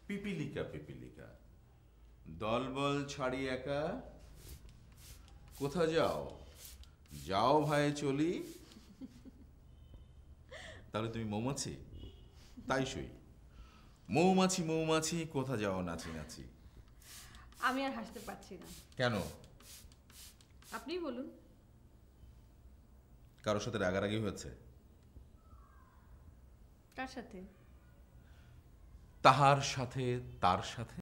পিপিলিকা পিপিলিকা দলবল ছাড়ি একা কোথা যাও যাও ভাই চলি। তাহলে তুমি মৌমাছি? তাই সই, মৌমাছি মৌমাছি কোথা যাও নাচি নাচি। আমি আর হাসতে পারছি না। কেন? আপনিই বলুন। কারোর সাথে রাগারাগি হয়েছে? কার সাথে? তাহার সাথে, তার সাথে।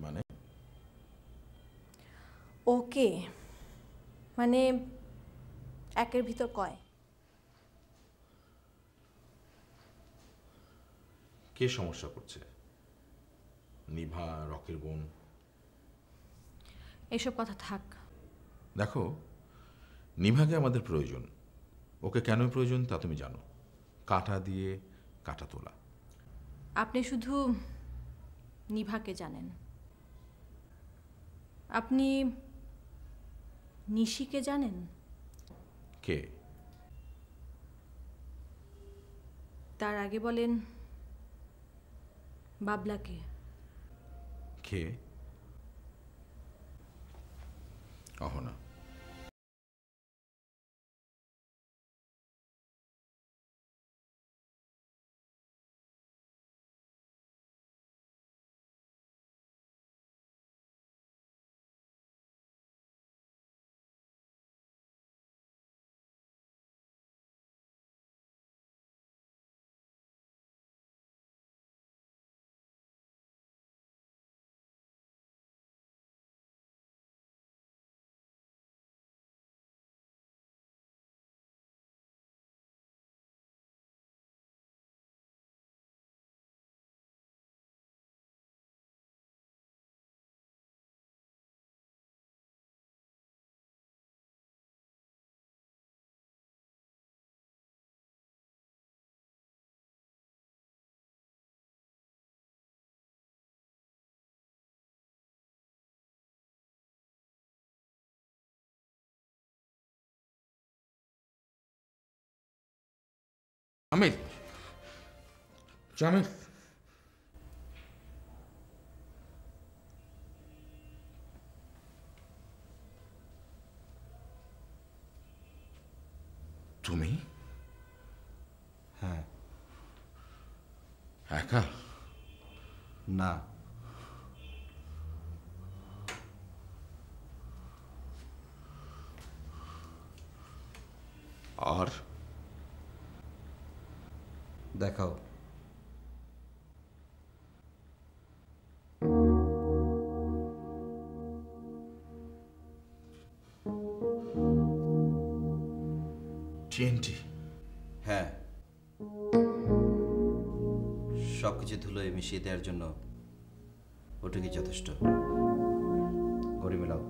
মানে ওকে, মানে একের ভিতর কয়? কে সমস্যা করছে? নিভা, রকের বোন? এসব কথা থাক। দেখো, নিভাকে আমাদের প্রয়োজন। ওকে কেন প্রয়োজন তা তুমি জানো। কাঁটা দিয়ে কাঁটা তোলা। আপনি শুধু নিভাকে জানেন। আপনি নিশিকে জানেন? কে? তার আগে বলেন বাবলাকে। কে? অহনা। আমির, জামিল, তুমি? হ্যাঁ। একা? না, আর দেখাও। TNT? হ্যাঁ, সবকিছু ধুলোয় মিশিয়ে দেওয়ার জন্য ওটুকুই যথেষ্ট। ঘড়ি মেলাও।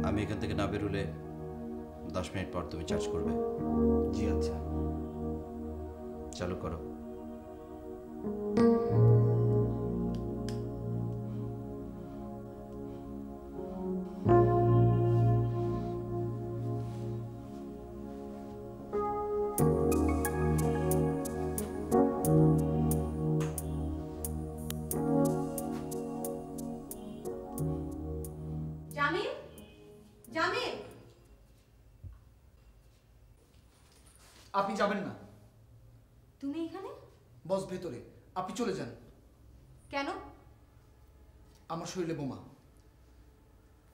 আমি এখান থেকে না বেরোলে 10 মিনিট পর তুমি চার্জ করবে। জি আচ্ছা, চালু করো। জামিল, জামিল, আপনি যাবেন না। তুমি এখানে? বস ভেতরে, আপনি চলে যান। কেন? আমার শরীরে বোমা।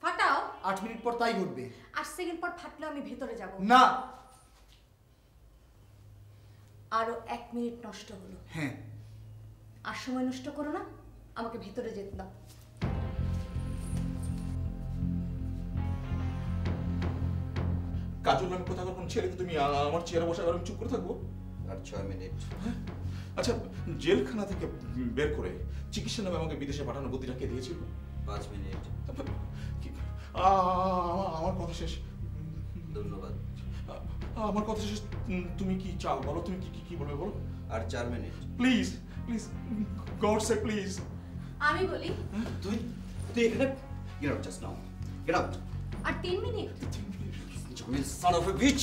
ফাটাও। 8 মিনিট পর তাই ঘটবে। 8 সেকেন্ড পর ফাটলে আমি ভেতরে যাব না। আরো 1 মিনিট নষ্ট হলো। হ্যাঁ। আর সময় নষ্ট করো না, আমাকে ভেতরে যেতে দাও। কাজল নামে কোথাকার কোন ছেলেকে তুমি আমার চেয়ারে বসে আর আমি চুপ করে থাকবো? আর 6 মিনিট। আচ্ছা, জেলখানা থেকে বের করে চিকিৎসা নামে আমাকে বিদেশে পাঠানোর বুদ্ধিটা কে দিয়েছিল? 5 মিনিট। আমার কথা শেষ। ধন্যবাদ। আমার কথা শেষ। তুমি কি চাও বলো, তুমি কি কি বলবে বলো। আর 4 মিনিট। Please please, god say please. আমি বলি তুই এখানে get out just now, get out. আর 3 মিনিট। Jamil son of a bitch.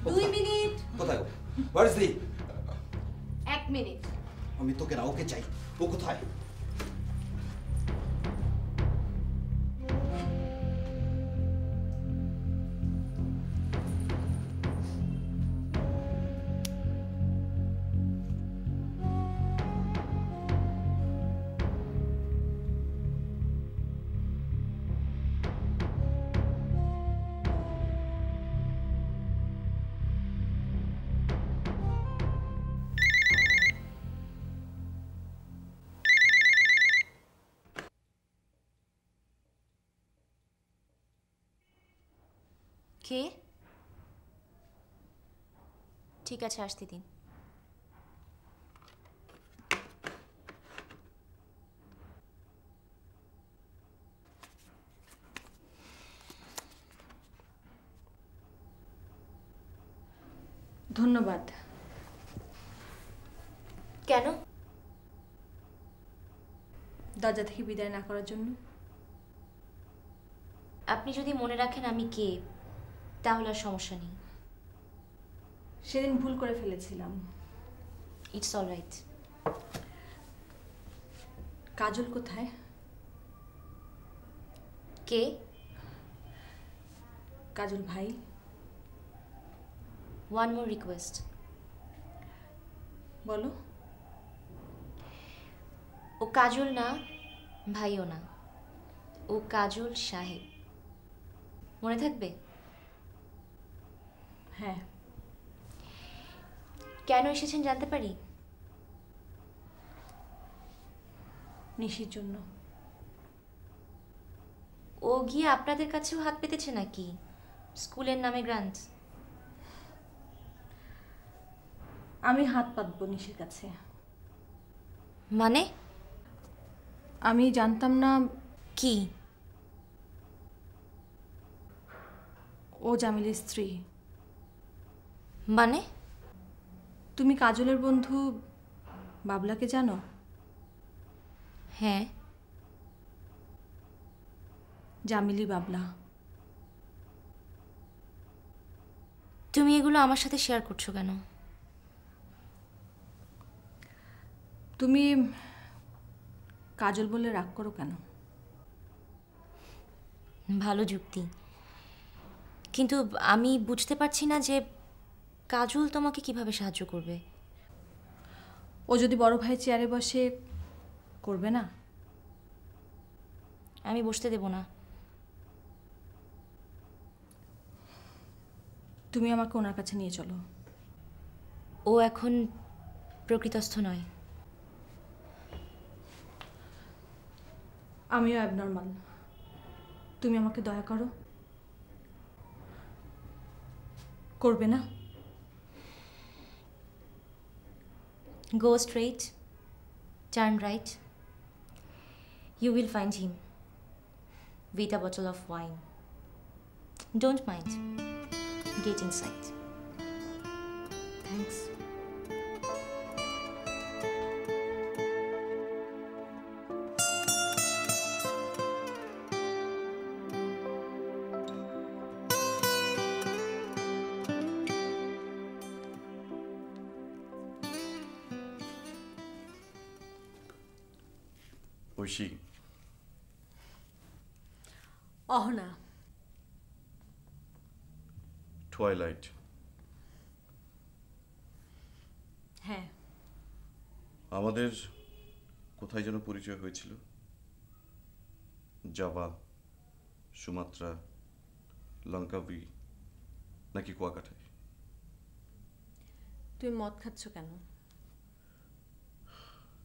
2 মিনিট। কোথায় ও? Where is the? 1 মিনিট। আমি তোকে না, ওকে চাই। ও কোথায়? কে? ঠিক আছে, আসতে দিন। ধন্যবাদ। কেন? দরজা থেকে বিদায় না করার জন্য। আপনি যদি মনে রাখেন আমি কে, তাহলে আর সমস্যা নেই। সেদিন ভুল করে ফেলেছিলাম। It's all right. কাজল কোথায়? কে? কাজল ভাই। One more request. বলো। ও কাজল না, ভাইও না, ও কাজল সাহেব। মনে থাকবে? হ্যাঁ। কেন এসেছেন জানতে পারি? নিশির জন্য। ও গিয়ে আপনাদের কাছেও হাত পেতেছে নাকি? স্কুলের নামে গ্রান্ট। আমি হাত পাতবো নিশির কাছে? মানে? আমি জানতাম না কি? ও জামিলের স্ত্রী। মানে? তুমি কাজলের বন্ধু বাবলাকে জানো? হ্যাঁ। জামিলি বাবলা। তুমি এগুলো আমার সাথে শেয়ার করছো কেন? তুমি কাজল বলে রাগ করো কেন? ভালো যুক্তি, কিন্তু আমি বুঝতে পারছি না যে কাজল তোমাকে কিভাবে সাহায্য করবে। ও যদি বড় ভাই চেয়ারে বসে, করবে না? আমি বসতে দেব না। তুমি আমাকে ওনার কাছে নিয়ে চলো। ও এখন প্রকৃতস্থ নয়। আমিও অ্যাবনর্মাল। তুমি আমাকে দয়া করো। করবে না? Go straight, turn right. You will find him with a bottle of wine. Don't mind. Get inside. Thanks. Oishi, Ahona. Twilight. হ্যাঁ। আমাদের কোথায় যেন পরিচয় হয়েছিল? জাভা, সুমাত্রা, লঙ্কাভি, নাকি কুয়াকাটায়? তুমি মদ খাচ্ছ কেন?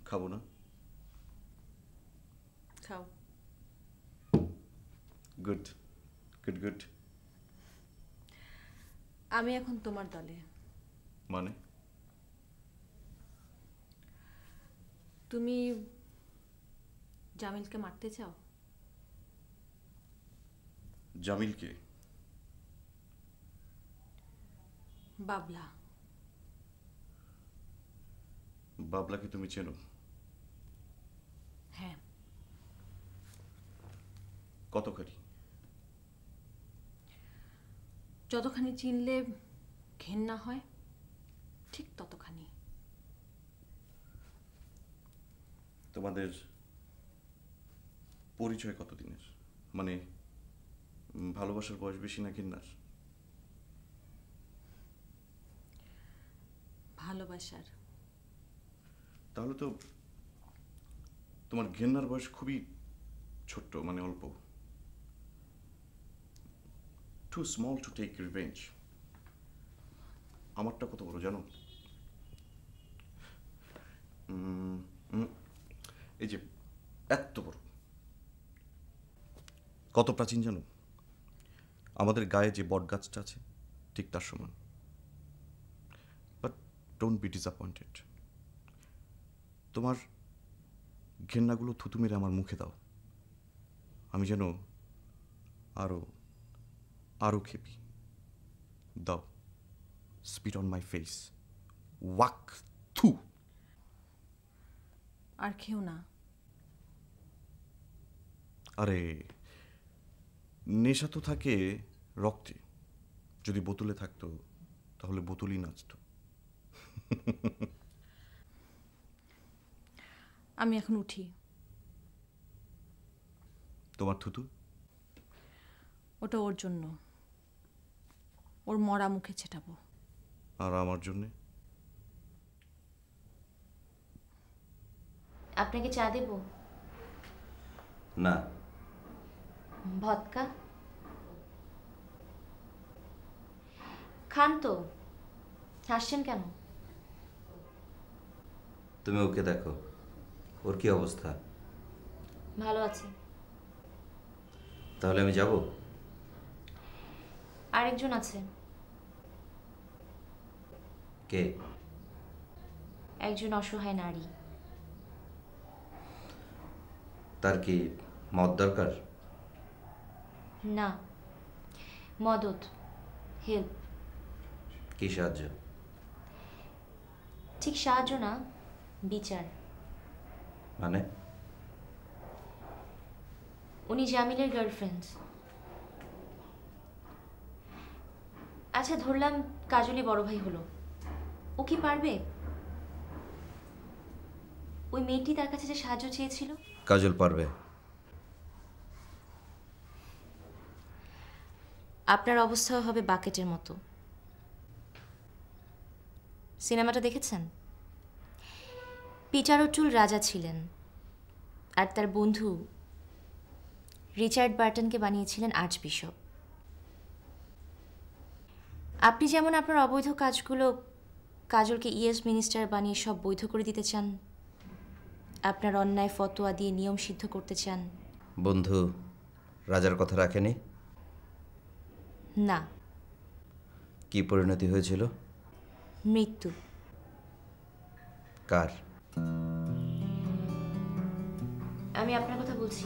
খাবো না? খাও। Good good good. আমি এখন তোমার দলে। মানে? তুমি জামিলকে মারতে চাও? জামিলকে? বাবলা। বাবলাকে তুমি চেনো? হ্যাঁ। কতখানি? যতখানি চিনলে ঘেন্না হয় ঠিক ততখানি। তোমাদের পরিচয় কতদিনের? মানে ভালোবাসার বয়স বেশি না ঘেন্নার? ভালোবাসার। তাহলে তো তোমার ঘেন্নার বয়স খুবই ছোট্ট, মানে অল্প। Too small to take revenge. আমারটা কত বড় জানো? এই যে এত বড়। কত প্রাচীন জানো? আমাদের গায়ে যে বট গাছটা আছে ঠিক তার সমান। But don't be disappointed. তোমার ঘেন্নাগুলো থুতু মেরে আমার মুখে দাও, আমি যেন আরো আরো খেপি। দাও, স্পিট অন মাই ফেস। ওয়াক থু। আর খেও না। আরে নেশা তো থাকে রক্তে, যদি বোতলে থাকতো তাহলে বোতলই নাচতো। আমি এখন উঠি। তোমার থুতু? ওটা ওর জন্য, ওর মরা মুখে ছেটাবো। আর আমার জন্যে? আপনাকে চা দেব? না। ভদকা খান তো, হাসছেন কেন? তুমি ওকে দেখো, ওর কি অবস্থা? ভালো আছে। তাহলে আমি যাব? আরেকজন আছে। কে? একজন অসহায় নারী। তার কি মত দরকার? না, মদত, হেল্প। কি সাহায্য? ঠিক সাহায্য না, বিচার। মানে? উনি জামিলের গার্লফ্রেন্ড। আচ্ছা, ধরলাম কাজলি বড় ভাই হলো, ও কি পারবে? ওই মেয়েটি তার কাছে যে সাহায্য চেয়েছিল। কাজল পারবে। আপনার অবস্থাও হবে বাকেটের মতো। সিনেমাটা দেখেছেন? পিটার ওটুল রাজা ছিলেন, আর তার বন্ধু রিচার্ড বার্টনকে বানিয়েছিলেন আর্চবিশপ। আপনি যেমন আপনার অবৈধ কাজগুলো কাজলকে ইয়েস মিনিস্টার বানিয়ে সব বৈধ করে দিতে চান, আপনার অন্যায় ফতোয়া দিয়ে নিয়ম সিদ্ধ করতে চান। বন্ধু রাজার কথা রাখেনি? না। কি পরিণতি হয়েছিল? মৃত্যু। কার? আমি আপনার কথা বলছি।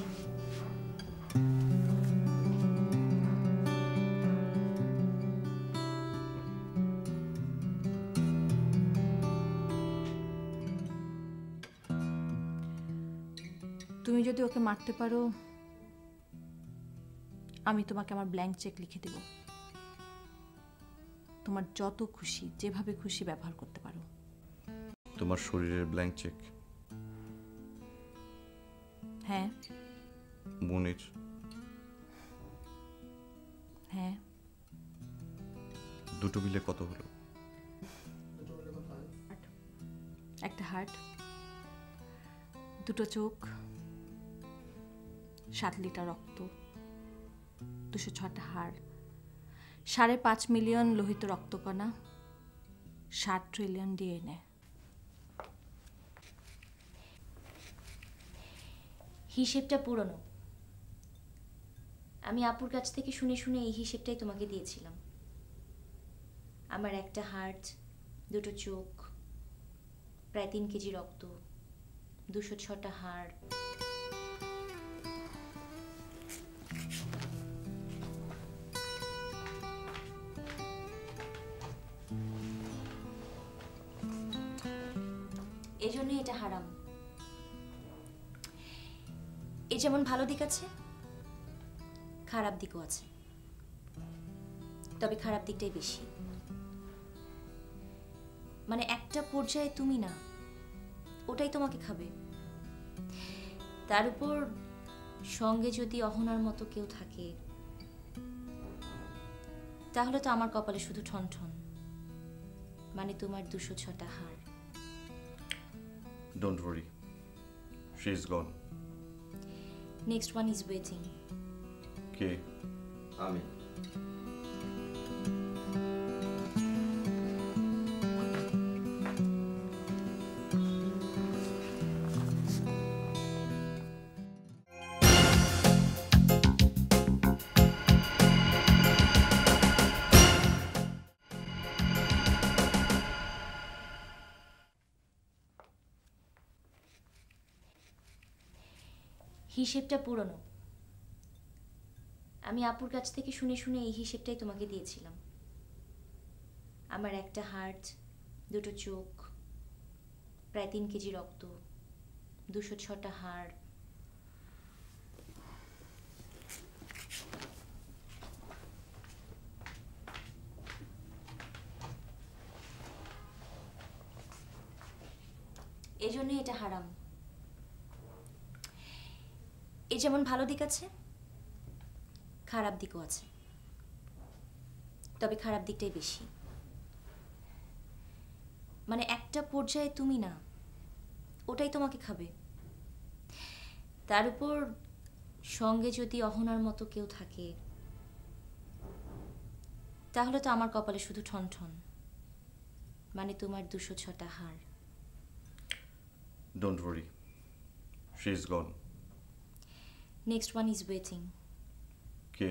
তুমি যদি ওকে মারতে পারো, আমি তোমাকে আমার ব্ল্যাঙ্ক চেক লিখে দেব। তোমার যত খুশি, যেভাবে খুশি ব্যবহার করতে পারো। তোমার শরীরের ব্ল্যাঙ্ক চেক? হ্যাঁ। মনের? হ্যাঁ। দুটো মিলে কত হলো? একটা হার্ট, দুটো চোখ, 7 লিটার রক্ত, 206টা হাড়, 5.5 মিলিয়ন লোহিত রক্তকণা, 7 ট্রিলিয়ন ডিএনএ। হিসেবটা পুরনো। আমি আপুর কাছ থেকে শুনে শুনে এই হিসেবটাই তোমাকে দিয়েছিলাম। আমার একটা হার্ট, দুটো চোখ, প্রায় 3 কেজি রক্ত, 206টা হাড়, এজন্যই এটা হারাম। এর যেমন ভালো দিক আছে, খারাপ দিকও আছে, তবে খারাপ দিকটাই বেশি। মানে একটা পর্যায়ে তুমি না, ওটাই তোমাকে খাবে। তার উপর সঙ্গে যদি অহনার মতো কেউ থাকে, তাহলে তো আমার কপালে শুধু ঠন ঠন, মানে তোমার 206টা হাড়। Don't worry. She is gone. Next one is waiting. কে? আমি। হিসেবটা পুরনো। আমি আপুর কাছ থেকে শুনে শুনে এই হিসেবটাই তোমাকে দিয়েছিলাম। আমার একটা হার্ট, দুটো চোখ, প্রায় 3 কেজি রক্ত, 206টা হাড়, এজন্যই এটা হারাম। এর যেমন ভালো দিক আছে, খারাপ দিকও আছে, তবে খারাপ দিকটাই বেশি। মানে একটা পর্যায়ে তুমি না, ওটাই তোমাকে খাবে। তার উপর সঙ্গে যদি অহনার মতো কেউ থাকে, তাহলে তো আমার কপালে শুধু ঠন ঠন, মানে তোমার 206টা হাড়। Don't worry. She is gone. Next one is waiting. কে?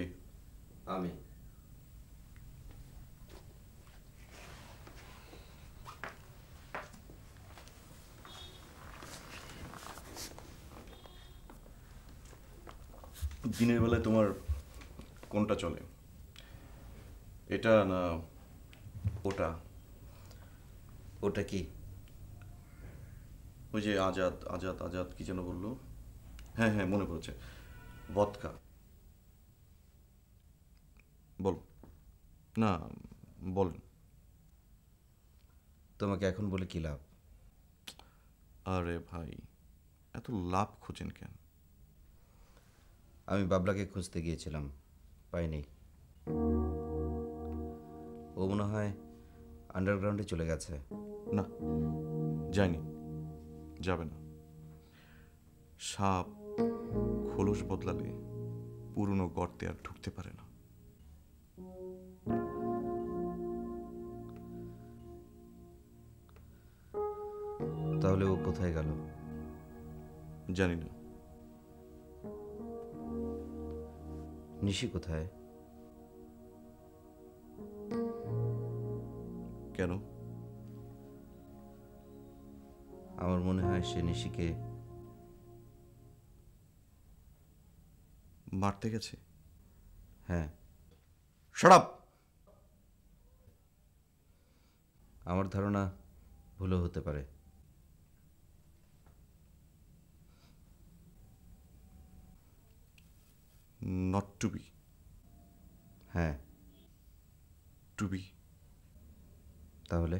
আমি। দিনের বেলায় তোমার কোনটা চলে? এটা না ওটা? ওটা কি? ওই যে আজাদ আজাদ আজাদ কি যেন বললো? হ্যাঁ হ্যাঁ, মনে পড়েছে, ভদকা। বল না, বলেন। তোমাকে এখন বলে কি লাভ? আরে ভাই, এত লাভ খোঁজেন কেন? আমি বাবলাকে খুঁজতে গিয়েছিলাম, পাইনি। ও মনে হয় আন্ডারগ্রাউন্ডে চলে গেছে। না, যায়নি, যাবে না। সাপ খোলস বদলালে পুরনো গর্তে আর ঢুকতে পারে না। তাহলে ও কোথায় গেল? জানি না। নিশি কোথায়? কেন? আমার মনে হয় সে নিশিকে মারতে গেছে। হ্যাঁ, শাট আপ! আমার ধারণা ভুলও হতে পারে। Not to be. হ্যাঁ, টু বি। তাহলে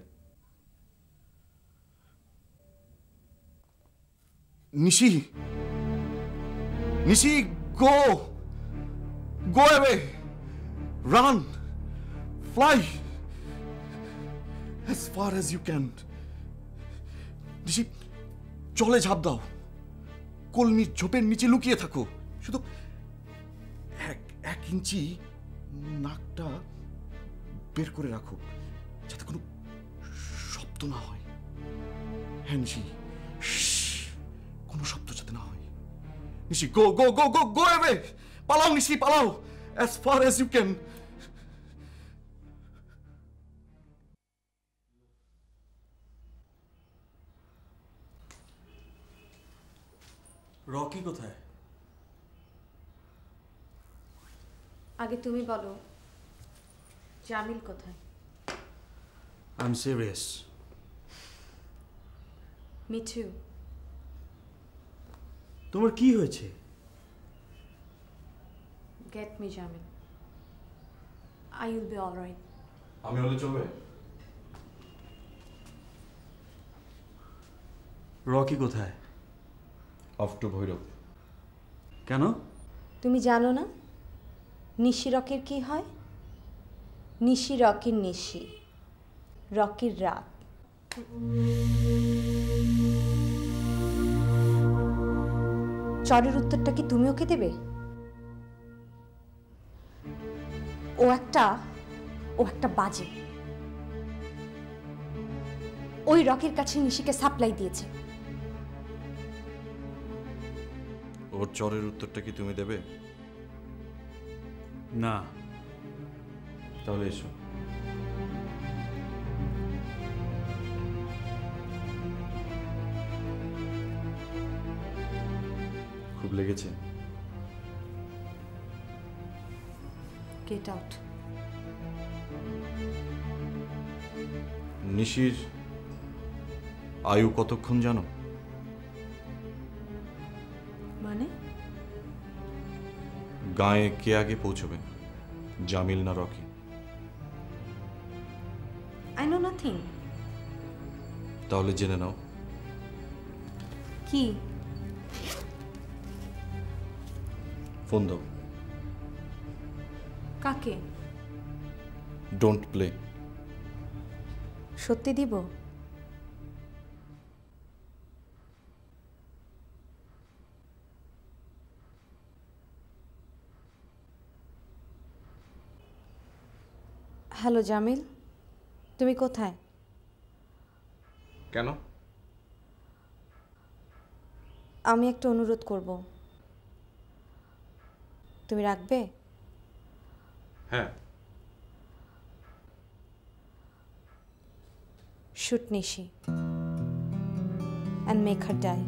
নিশি, নিশি, go! Go away! Run! Fly! As far as you can. নিশি, জলে ঝাঁপ দাও, কলমির ঝোপের নিচে লুকিয়ে থাকো। শুধু 1 ইঞ্চি নাকটা বের করে রাখো, যাতে কোনো শব্দ না হয়। হ্যাঁ নিশি, কোনো শব্দ যাতে না হয়। Nishi, go go go go go away! পালাও নিশি, পালাও, as far as you can. Rocky কোথায়? আগে তুমি বলো, জামিল কোথায়? I am serious. Me too. তোমার কি হয়েছে? Get me Jamil. I will be alright. আমি হলে চলবে? রকি কোথায়? Off to Bhairab. কেন? তুমি জানো না নিশি রকির কি হয়? নিশি রকির নিশি, রকির রাত। চরের উত্তরটা কি তুমি ওকে দেবে? ও একটা বাজে। ওই রকির কাছে নিশিকে সাপ্লাই দিয়েছে। ওর চরের উত্তরটা কি তুমি দেবে? না। তাহলে এসো। খুব লেগেছে? Get out. নিশির আয়ু কতক্ষণ জানো? মানে? গায়ে কে আগে পৌঁছবে, জামিল না রকি? I know nothing. তাহলে জেনে নাও। কি? ফোন দাও। কাকে? Don't play. সত্যি দিব? হ্যালো জামিল, তুমি কোথায়? কেন? আমি একটা অনুরোধ করব, তুমি রাখবে? হ্যাঁ। Shoot Nishi and make her die.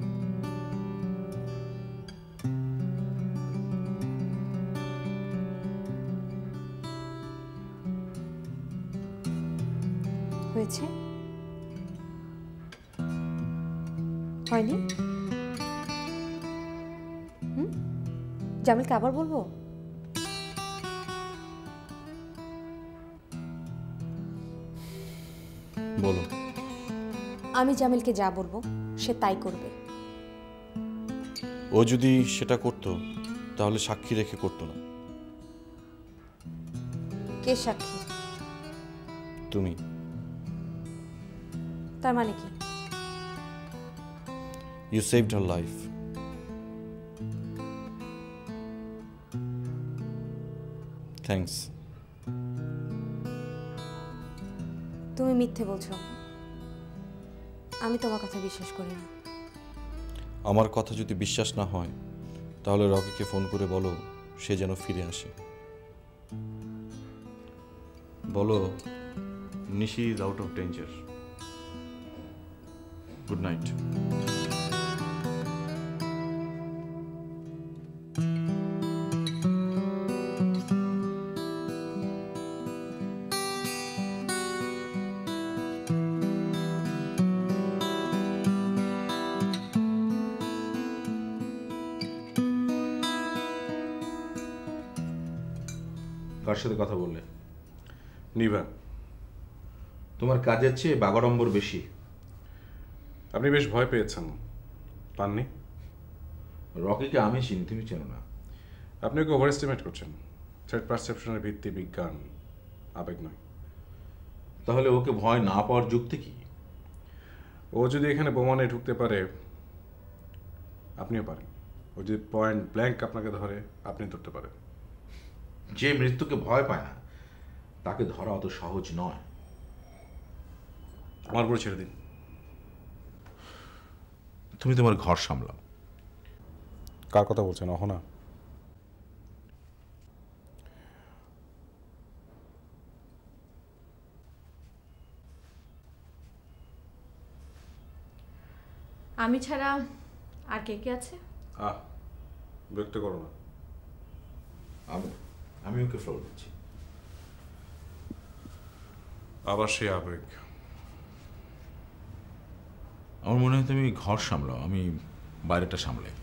হয়েছে? হয়নি? জামিলকে আবার বলবো? বলো। আমি জামিলকে যা বলবো সে তাই করবে। ও যদি সেটা করতো তাহলে সাক্ষী রেখে করতো না। কে সাক্ষী? তুমি। তার মানে কি? You saved her life. Thanks. তুমি মিথ্যে বলছো, আমি তোমার কথা বিশ্বাস করি না। আমার কথা যদি বিশ্বাস না হয় তাহলে রকিকে ফোন করে বলো সে যেন ফিরে আসে। বলো Nishi is out of danger. Good night. কার সাথে কথা বললে? নিভা। তোমার কাজের চেয়ে বাগাড়ম্বর বেশি। আপনি বেশ ভয় পেয়েছেন, পাননি? রকিকে আমি চিনি, তুমি চেনো না। আপনি ওকে ওভার এস্টিমেট করছেন। থ্রেট পারসেপশনের ভিত্তি বিজ্ঞান, আবেগ নয়। তাহলে ওকে ভয় না পাওয়ার যুক্তি কি? ও যদি এখানে বোমা নিয়ে ঢুকতে পারে আপনিও পারেন। ও যদি পয়েন্ট ব্ল্যাঙ্ক আপনাকে ধরে আপনি ধরতে পারেন। যে মৃত্যুকে ভয় পায় না তাকে ধরা অত সহজ নয়। আমার উপরে ছেড়ে দিন। তুমি তোমার ঘর সামলাও। কার কথা বলছেন? অহনা? আমি ছাড়া আর কে কে আছে? বিরক্ত করো না। আমি ওকে ফ্লোর দিচ্ছি। আবার সেই আবেগ। আমার মনে হয় তুমি ঘর সামলাও, আমি বাইরেটা সামলাই।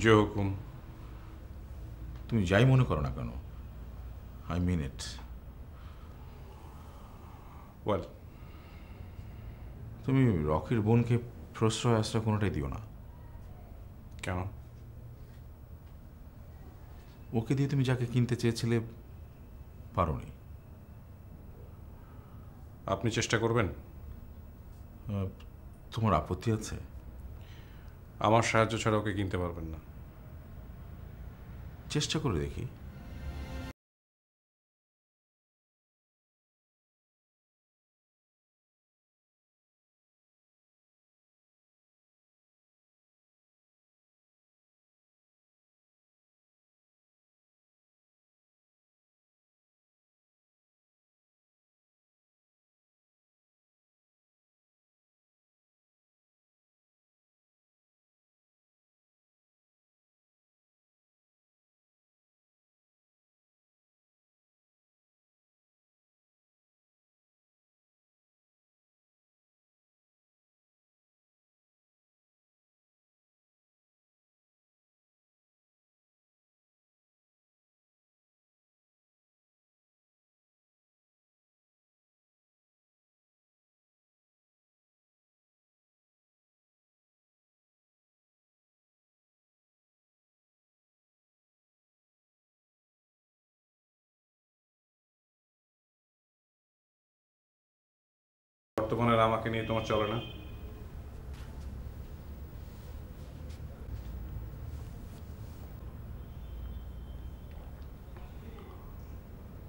যে হুকুম। তুমি যাই মনে করো না কেন, আই মিন ইট। ওয়েল, তুমি রকির বোনকে প্রশ্রয় আশ্রয় কোনোটাই দিও না। কেন? ওকে দিয়ে তুমি যাকে কিনতে চেয়েছিলে পারোনি। আপনি চেষ্টা করবেন? তোমার আপত্তি আছে? আমার সাহায্য ছাড়া ওকে কিনতে পারবেন না। চেষ্টা করে দেখি। বর্তমানে আমাকে নিয়ে তোমার চলে না?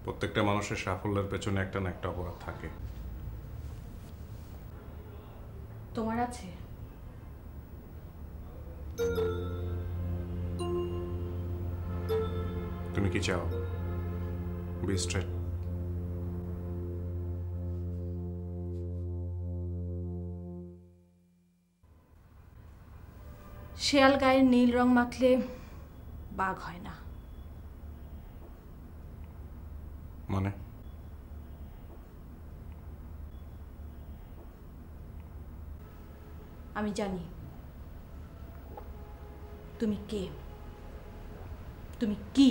প্রত্যেকটা মানুষের সাফল্যের পেছনে একটা না একটা অপরাধ থাকে। তোমার আছে? তুমি কি চাও? Be straight. শেয়াল গায়ের নীল রং মাখলে বাঘ হয় না। মানে? আমি জানি তুমি কে, তুমি কি।